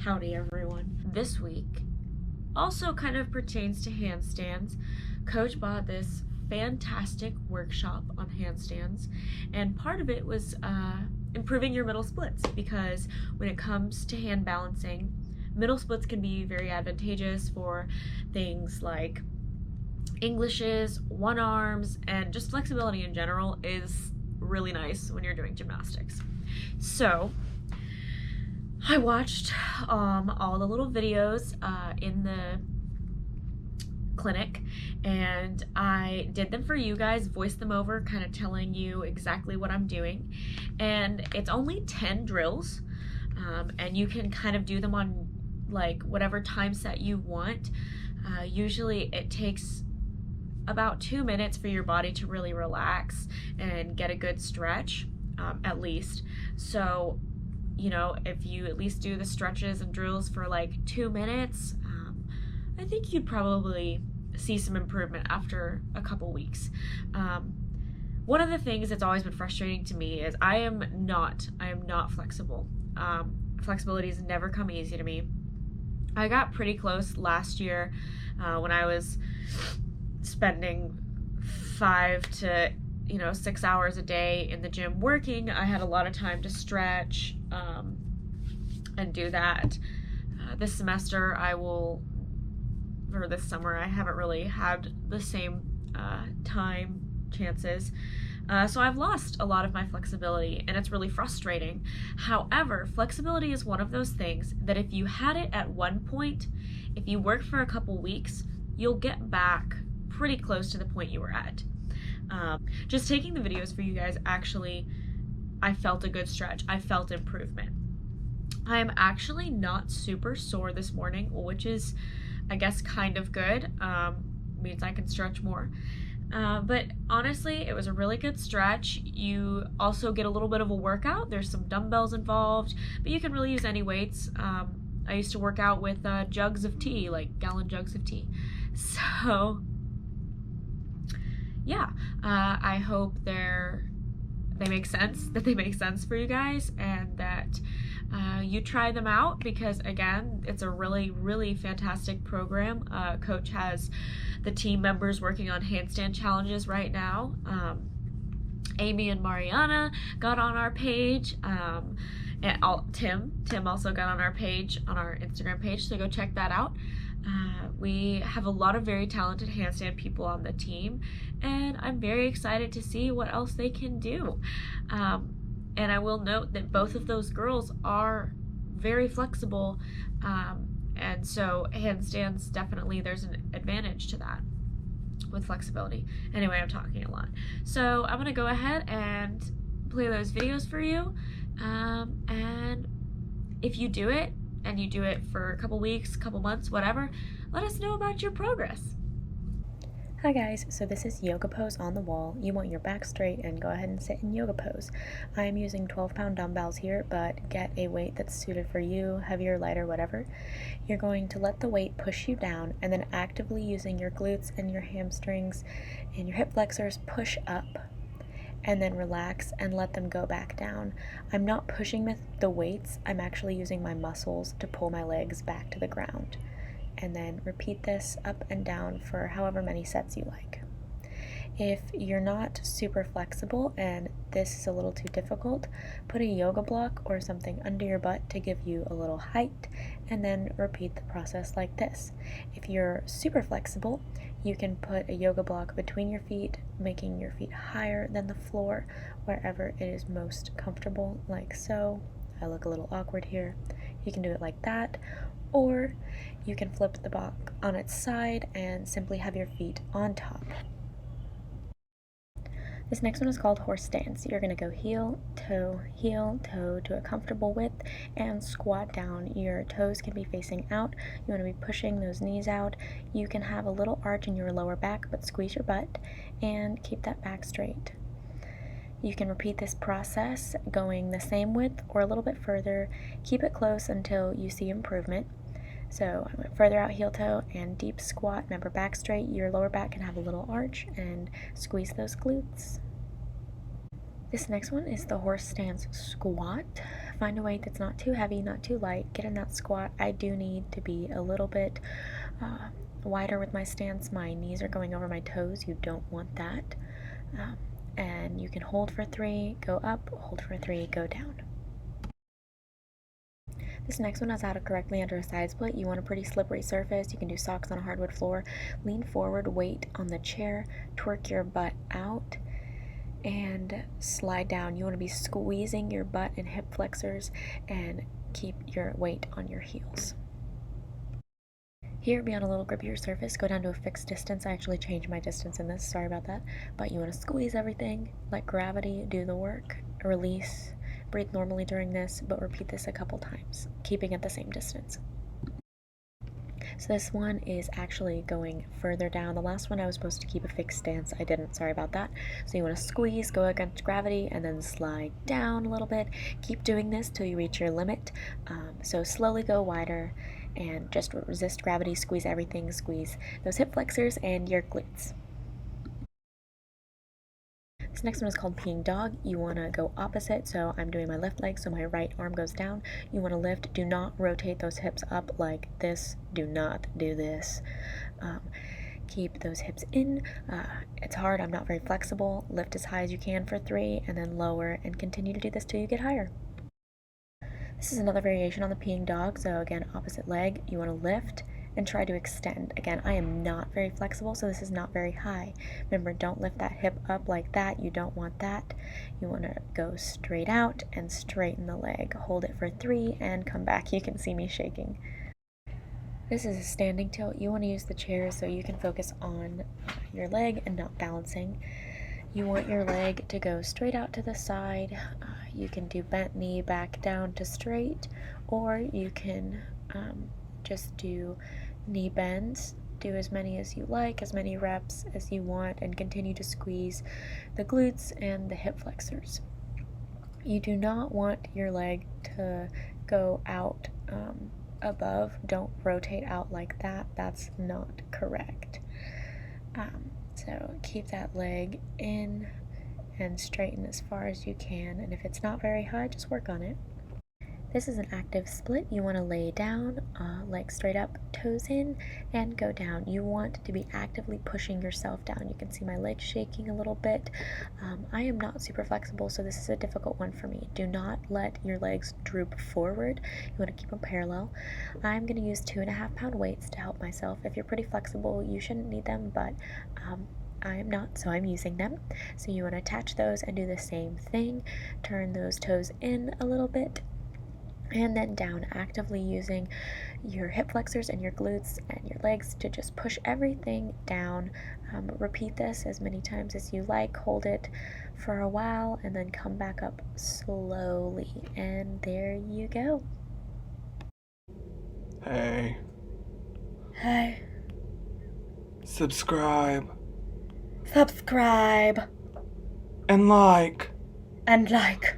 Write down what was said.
Howdy everyone. This week also kind of pertains to handstands. Coach bought this fantastic workshop on handstands, and part of it was improving your middle splits, because when it comes to hand balancing, middle splits can be very advantageous for things like Englishes, one arms, and just flexibility in general is really nice when you're doing gymnastics. So I watched all the little videos in the clinic, and I did them for you guys, voiced them over, kind of telling you exactly what I'm doing. And it's only 10 drills, and you can kind of do them on like whatever time set you want. Usually it takes about 2 minutes for your body to really relax and get a good stretch, at least. So you know, if you at least do the stretches and drills for like 2 minutes, I think you'd probably see some improvement after a couple weeks. One of the things that's always been frustrating to me is I am not flexible. Flexibility has never come easy to me. I got pretty close last year when I was spending 5 to 6 hours a day in the gym working. I had a lot of time to stretch and do that. This semester this summer I haven't really had the same time chances. So I've lost a lot of my flexibility, and it's really frustrating. However, flexibility is one of those things that if you had it at one point, if you work for a couple weeks, you'll get back pretty close to the point you were at. Just taking the videos for you guys, actually, I felt a good stretch. I felt improvement. I'm actually not super sore this morning, which is, I guess, kind of good. Means I can stretch more. But honestly, it was a really good stretch. You also get a little bit of a workout. There's some dumbbells involved, but you can really use any weights. I used to work out with jugs of tea, like gallon jugs of tea. So yeah, I hope they make sense for you guys, and that you try them out, because again, it's a really fantastic program. Coach has the team members working on handstand challenges right now. Amy and Mariana got on our page, and Tim also got on our page, on our Instagram page, so go check that out. We have a lot of very talented handstand people on the team, and I'm very excited to see what else they can do. And I will note that both of those girls are very flexible, and so handstands, definitely there's an advantage to that with flexibility. Anyway, I'm talking a lot, so I'm gonna go ahead and play those videos for you, and if you do it, and you do it for a couple weeks, couple months, whatever, let us know about your progress. Hi guys, so this is yoga pose on the wall. You want your back straight and go ahead and sit in yoga pose. I am using 12-pound dumbbells here, but get a weight that's suited for you, heavier, lighter, whatever. You're going to let the weight push you down, and then actively using your glutes and your hamstrings and your hip flexors push up, and then relax and let them go back down. I'm not pushing the weights, I'm actually using my muscles to pull my legs back to the ground. And then repeat this up and down for however many sets you like. If you're not super flexible and this is a little too difficult, put a yoga block or something under your butt to give you a little height, and then repeat the process like this. If you're super flexible, you can put a yoga block between your feet, making your feet higher than the floor, wherever it is most comfortable, like so. I look a little awkward here. You can do it like that, or you can flip the block on its side and simply have your feet on top. This next one is called horse stance. You're going to go heel, toe to a comfortable width and squat down. Your toes can be facing out. You want to be pushing those knees out. You can have a little arch in your lower back, but squeeze your butt and keep that back straight. You can repeat this process going the same width or a little bit further. Keep it close until you see improvement. So I went further out, heel toe, and deep squat. Remember, back straight. Your lower back can have a little arch, and squeeze those glutes. This next one is the horse stance squat. Find a weight that's not too heavy, not too light. Get in that squat. I do need to be a little bit wider with my stance. My knees are going over my toes. You don't want that. And you can hold for 3, go up, hold for 3, go down. This next one is how to correctly under a side split. You want a pretty slippery surface. You can do socks on a hardwood floor. Lean forward, weight on the chair, twerk your butt out, and slide down. You want to be squeezing your butt and hip flexors and keep your weight on your heels. Here, be on a little grippier surface, go down to a fixed distance. I actually changed my distance in this, sorry about that. But you want to squeeze everything, let gravity do the work, release, breathe normally during this, but repeat this a couple times, keeping at the same distance. So this one is actually going further down. The last one I was supposed to keep a fixed stance. I didn't, sorry about that. So you want to squeeze, go against gravity, and then slide down a little bit. Keep doing this till you reach your limit. So slowly go wider and just resist gravity, squeeze everything, squeeze those hip flexors and your glutes. This next one is called peeing dog. You want to go opposite, so I'm doing my left leg, so my right arm goes down. You want to lift. Do not rotate those hips up like this. Do not do this. Keep those hips in. It's hard. I'm not very flexible. Lift as high as you can for 3, and then lower, and continue to do this till you get higher. This is another variation on the peeing dog. So again, opposite leg. You want to lift and try to extend. Again, I am not very flexible, so this is not very high. Remember, don't lift that hip up like that. You don't want that. You want to go straight out and straighten the leg. Hold it for 3 and come back. You can see me shaking. This is a standing tilt. You want to use the chair so you can focus on your leg and not balancing. You want your leg to go straight out to the side. You can do bent knee back down to straight, or you can just do knee bends. Do as many as you like, as many reps as you want, and continue to squeeze the glutes and the hip flexors. You do not want your leg to go out above. Don't rotate out like that. That's not correct. So keep that leg in and straighten as far as you can, and if it's not very high, just work on it. This is an active split. You want to lay down, legs straight up, toes in, and go down. You want to be actively pushing yourself down. You can see my legs shaking a little bit. I am not super flexible, so this is a difficult one for me. Do not let your legs droop forward. You want to keep them parallel. I'm going to use 2.5-pound weights to help myself. If you're pretty flexible, you shouldn't need them, but I am not, so I'm using them. So you want to attach those and do the same thing. Turn those toes in a little bit, and then down, actively using your hip flexors and your glutes and your legs to just push everything down. Repeat this as many times as you like. Hold it for a while and then come back up slowly. And there you go. Hey. Hey. Subscribe. Subscribe. And like. And like.